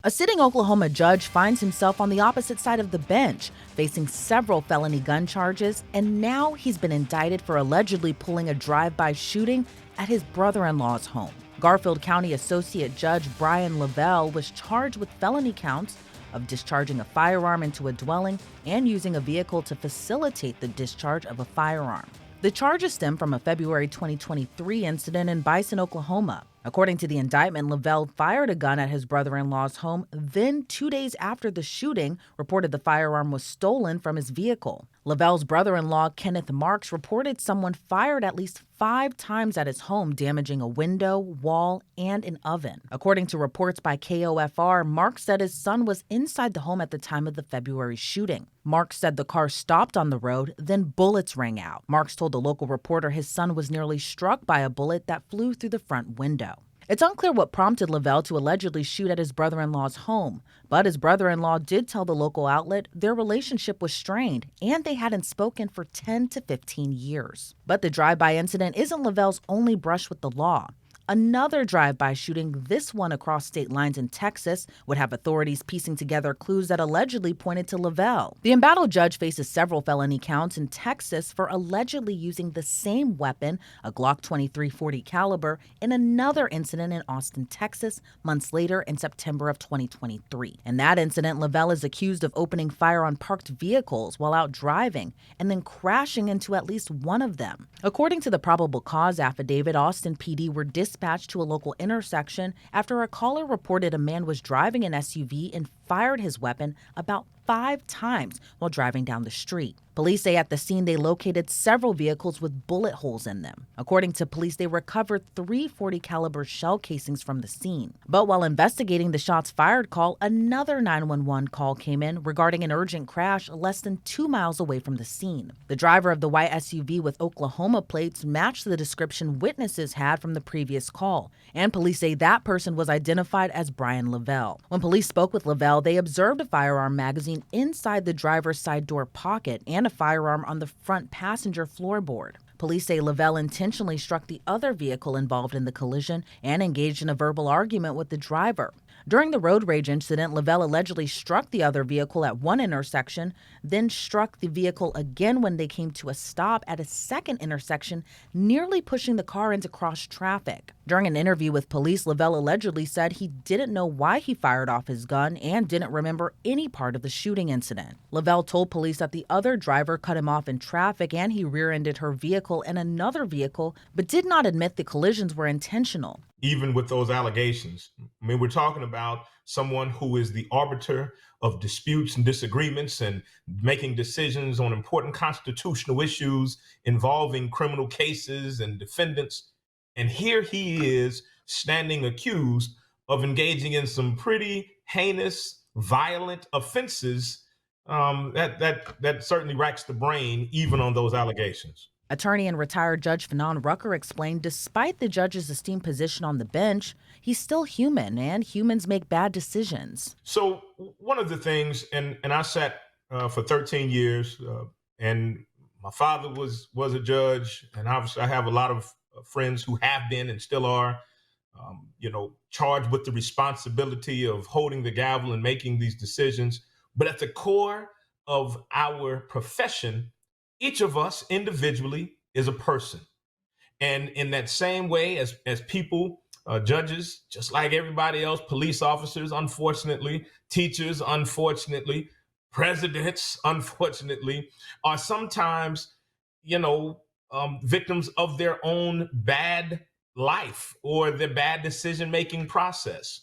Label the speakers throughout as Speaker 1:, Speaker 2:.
Speaker 1: A sitting Oklahoma judge finds himself on the opposite side of the bench, facing several felony gun charges, and now he's been indicted for allegedly pulling a drive-by shooting at his brother-in-law's home. Garfield County Associate Judge Brian Lovell was charged with felony counts of discharging a firearm into a dwelling and using a vehicle to facilitate the discharge of a firearm. The charges stem from a February 2023 incident in Bison, Oklahoma. According to the indictment, Lovell fired a gun at his brother-in-law's home, then 2 days after the shooting, reported the firearm was stolen from his vehicle. Lovell's brother-in-law, Kenneth Markes, reported someone fired at least 5 times at his home, damaging a window, wall, and an oven. According to reports by KOFR, Markes said his son was inside the home at the time of the February shooting. Markes said the car stopped on the road, then bullets rang out. Markes told the local reporter his son was nearly struck by a bullet that flew through the front window. It's unclear what prompted Lovell to allegedly shoot at his brother-in-law's home, but his brother-in-law did tell the local outlet their relationship was strained and they hadn't spoken for 10 to 15 years. But the drive-by incident isn't Lovell's only brush with the law. Another drive-by shooting, this one across state lines in Texas, would have authorities piecing together clues that allegedly pointed to Lovell. The embattled judge faces several felony counts in Texas for allegedly using the same weapon, a Glock 23 .40 caliber, in another incident in Austin, Texas, months later in September of 2023. In that incident, Lovell is accused of opening fire on parked vehicles while out driving and then crashing into at least one of them. According to the probable cause affidavit, Austin PD were dispatched to a local intersection after a caller reported a man was driving an SUV and fired his weapon about 5 times while driving down the street. Police say at the scene they located several vehicles with bullet holes in them. According to police, they recovered 3 .40 caliber shell casings from the scene. But while investigating the shots fired call, another 911 call came in regarding an urgent crash less than 2 miles away from the scene. The driver of the white SUV with Oklahoma plates matched the description witnesses had from the previous call, and police say that person was identified as Brian Lovell. When police spoke with Lovell, they observed a firearm magazine inside the driver's side door pocket and a firearm on the front passenger floorboard. Police say Lovell intentionally struck the other vehicle involved in the collision and engaged in a verbal argument with the driver. During the road rage incident, Lovell allegedly struck the other vehicle at one intersection, then struck the vehicle again when they came to a stop at a second intersection, nearly pushing the car into cross traffic. During an interview with police, Lovell allegedly said he didn't know why he fired off his gun and didn't remember any part of the shooting incident. Lovell told police that the other driver cut him off in traffic and he rear-ended her vehicle and another vehicle, but did not admit the collisions were intentional.
Speaker 2: Even with those allegations, I mean, we're talking about someone who is the arbiter of disputes and disagreements and making decisions on important constitutional issues involving criminal cases and defendants. And here he is standing accused of engaging in some pretty heinous, violent offenses that certainly racks the brain, even on those allegations.
Speaker 1: Attorney and retired Judge Fanon Rucker explained despite the judge's esteemed position on the bench, he's still human and humans make bad decisions.
Speaker 2: So one of the things, and I sat for 13 years, and my father was a judge, and obviously I have a lot of friends who have been and still are, charged with the responsibility of holding the gavel and making these decisions. But at the core of our profession, each of us individually is a person. And in that same way as people, judges, just like everybody else, police officers, unfortunately, teachers, unfortunately, presidents, unfortunately, are sometimes, victims of their own bad life or their bad decision-making process.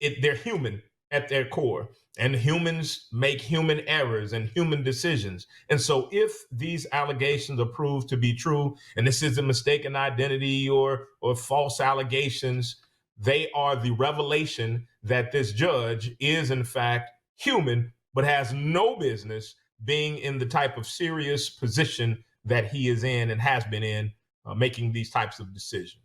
Speaker 2: They're human at their core. And humans make human errors and human decisions. And so if these allegations are proved to be true, and this is a mistaken identity or false allegations, they are the revelation that this judge is in fact human, but has no business being in the type of serious position that he is in and has been in, making these types of decisions.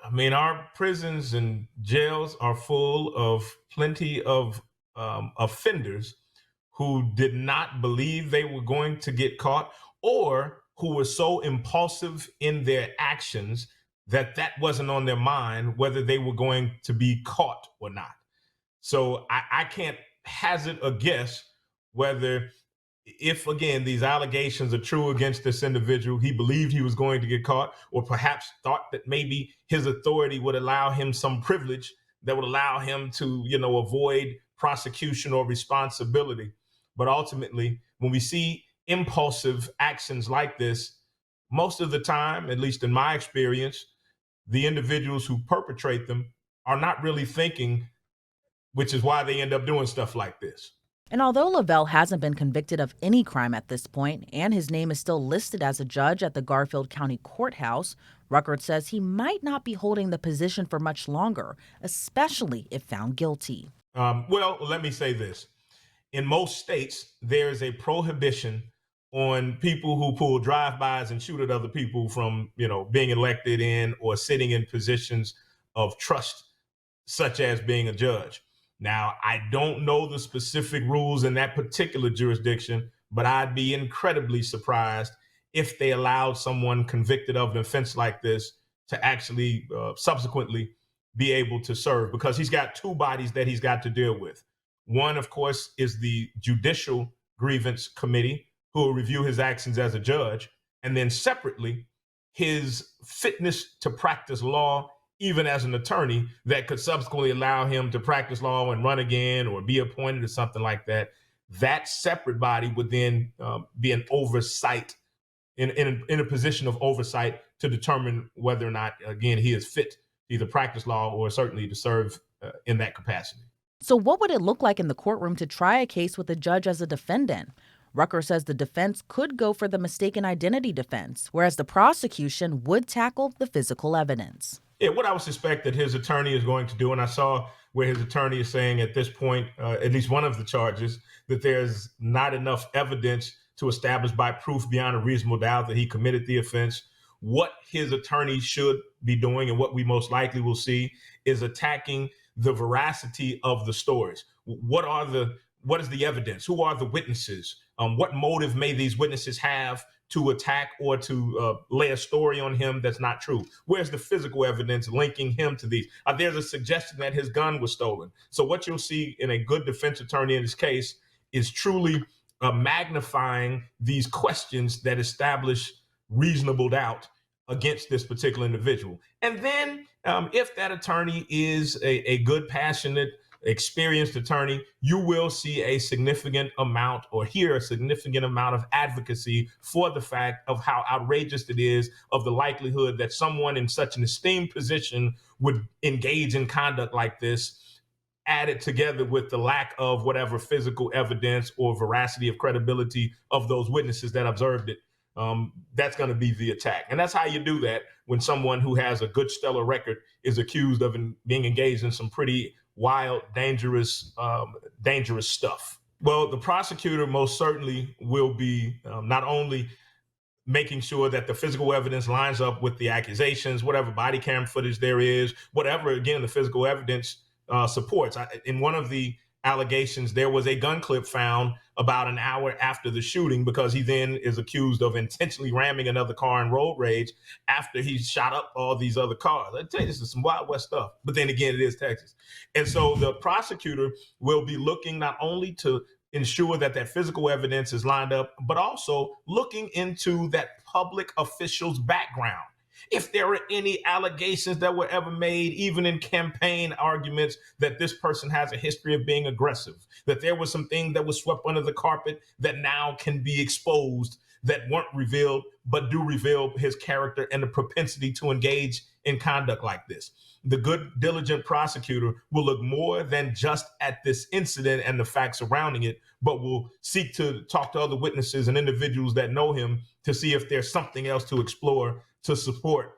Speaker 2: I mean, our prisons and jails are full of plenty of offenders who did not believe they were going to get caught, or who were so impulsive in their actions that wasn't on their mind, whether they were going to be caught or not. So I can't hazard a guess whether, if again these allegations are true against this individual, he believed he was going to get caught, or perhaps thought that maybe his authority would allow him some privilege that would allow him to, avoid prosecution or responsibility. But ultimately, when we see impulsive actions like this, most of the time, at least in my experience, the individuals who perpetrate them are not really thinking, which is why they end up doing stuff like this.
Speaker 1: And although Lovell hasn't been convicted of any crime at this point, and his name is still listed as a judge at the Garfield County Courthouse, Ruckert says he might not be holding the position for much longer, especially if found guilty.
Speaker 2: Well, let me say this. In most states, there's a prohibition on people who pull drive-bys and shoot at other people from, being elected in or sitting in positions of trust, such as being a judge. Now, I don't know the specific rules in that particular jurisdiction, but I'd be incredibly surprised if they allowed someone convicted of an offense like this to actually subsequently be able to serve, because he's got two bodies that he's got to deal with. One, of course, is the Judicial Grievance Committee, who will review his actions as a judge, and then separately, his fitness to practice law even as an attorney, that could subsequently allow him to practice law and run again or be appointed or something like that. That separate body would then be an oversight, in a position of oversight, to determine whether or not, again, he is fit to either practice law or certainly to serve in that capacity.
Speaker 1: So what would it look like in the courtroom to try a case with a judge as a defendant? Ruckert says the defense could go for the mistaken identity defense, whereas the prosecution would tackle the physical evidence.
Speaker 2: Yeah, what I would suspect that his attorney is going to do, and I saw where his attorney is saying at this point, at least one of the charges, that there's not enough evidence to establish by proof beyond a reasonable doubt that he committed the offense. What his attorney should be doing, and what we most likely will see, is attacking the veracity of the stories. What is the evidence? Who are the witnesses? What motive may these witnesses have to attack or to lay a story on him that's not true? Where's the physical evidence linking him to these? There's a suggestion that his gun was stolen. So what you'll see in a good defense attorney in this case is truly magnifying these questions that establish reasonable doubt against this particular individual. And then if that attorney is a good, passionate, experienced attorney, you will see a significant amount, or hear a significant amount of advocacy for the fact of how outrageous it is, of the likelihood that someone in such an esteemed position would engage in conduct like this, added together with the lack of whatever physical evidence or veracity of credibility of those witnesses that observed it. That's going to be the attack. And that's how you do that when someone who has a good, stellar record is accused of being engaged in some pretty wild, dangerous stuff. Well, the prosecutor most certainly will be not only making sure that the physical evidence lines up with the accusations, whatever body cam footage there is, whatever, again, the physical evidence supports. In one of the allegations, there was a gun clip found about an hour after the shooting, because he then is accused of intentionally ramming another car in road rage after he shot up all these other cars. I tell you, this is some Wild West stuff. But then again, it is Texas. And so the prosecutor will be looking not only to ensure that that physical evidence is lined up, but also looking into that public official's background. If there are any allegations that were ever made, even in campaign arguments, that this person has a history of being aggressive, that there was something that was swept under the carpet that now can be exposed, that weren't revealed, but do reveal his character and the propensity to engage in conduct like this. The good, diligent prosecutor will look more than just at this incident and the facts surrounding it, but will seek to talk to other witnesses and individuals that know him to see if there's something else to explore to support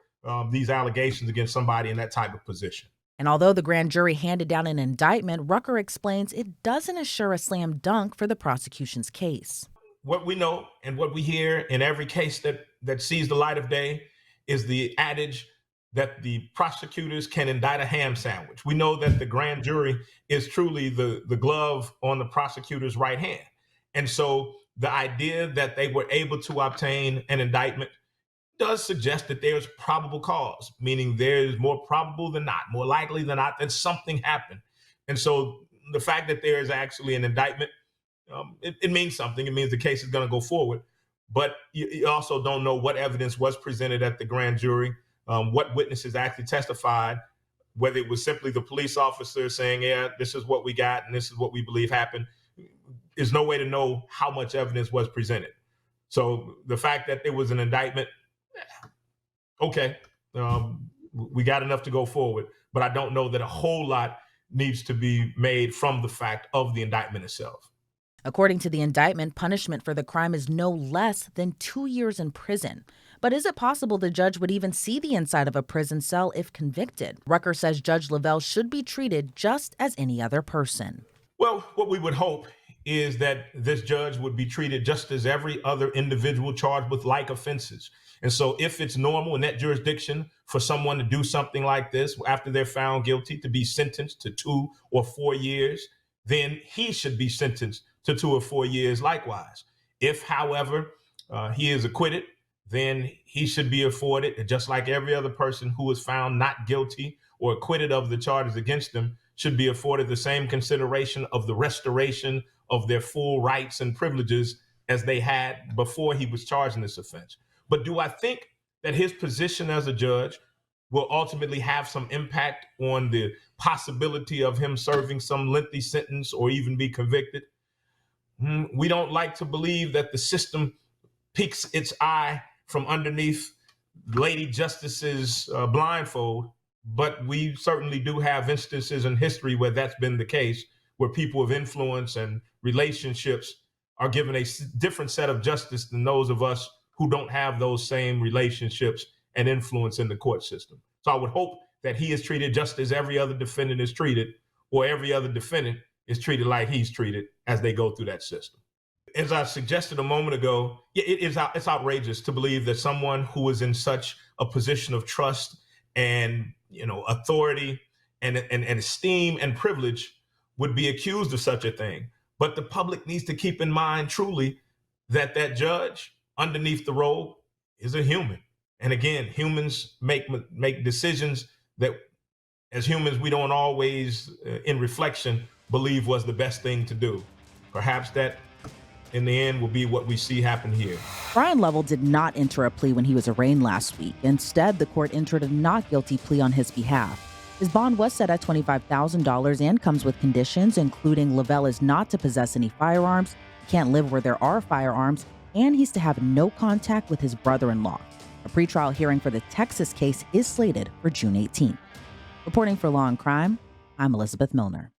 Speaker 2: these allegations against somebody in that type of position.
Speaker 1: And although the grand jury handed down an indictment, Ruckert explains it doesn't assure a slam dunk for the prosecution's case.
Speaker 2: What we know and what we hear in every case that sees the light of day is the adage that the prosecutors can indict a ham sandwich. We know that the grand jury is truly the glove on the prosecutor's right hand. And so the idea that they were able to obtain an indictment does suggest that there's probable cause, meaning there's more probable than not, more likely than not, that something happened. And so the fact that there is actually an indictment, it means something. It means the case is going to go forward. But you also don't know what evidence was presented at the grand jury, what witnesses actually testified, whether it was simply the police officer saying, yeah, this is what we got and this is what we believe happened. There's no way to know how much evidence was presented. So the fact that there was an indictment, okay, we got enough to go forward. But I don't know that a whole lot needs to be made from the fact of the indictment itself.
Speaker 1: According to the indictment, punishment for the crime is no less than 2 years in prison. But is it possible the judge would even see the inside of a prison cell if convicted? Rucker says Judge Lovell should be treated just as any other person.
Speaker 2: Well, what we would hope is that this judge would be treated just as every other individual charged with like offenses. And so if it's normal in that jurisdiction for someone to do something like this after they're found guilty to be sentenced to 2 or 4 years, then he should be sentenced to 2 or 4 years likewise. If, however, he is acquitted, then he should be afforded, just like every other person who is found not guilty or acquitted of the charges against them, should be afforded the same consideration of the restoration of their full rights and privileges as they had before he was charged in this offense. But do I think that his position as a judge will ultimately have some impact on the possibility of him serving some lengthy sentence or even be convicted? We don't like to believe that the system peeks its eye from underneath Lady Justice's blindfold, but we certainly do have instances in history where that's been the case, where people of influence and relationships are given a different set of justice than those of us who don't have those same relationships and influence in the court system. So I would hope that he is treated just as every other defendant is treated, or every other defendant is treated like he's treated as they go through that system. As I suggested a moment ago, it's outrageous to believe that someone who is in such a position of trust and authority and esteem and privilege would be accused of such a thing. But the public needs to keep in mind truly that that judge underneath the robe is a human. And again, humans make decisions that as humans we don't always, in reflection, believe was the best thing to do. Perhaps that in the end will be what we see happen here.
Speaker 1: Brian Lovell did not enter a plea when he was arraigned last week. Instead, the court entered a not guilty plea on his behalf. His bond was set at $25,000 and comes with conditions, including Lovell is not to possess any firearms, can't live where there are firearms, and he's to have no contact with his brother-in-law. A pretrial hearing for the Texas case is slated for June 18th. Reporting for Law&Crime, I'm Elizabeth Millner.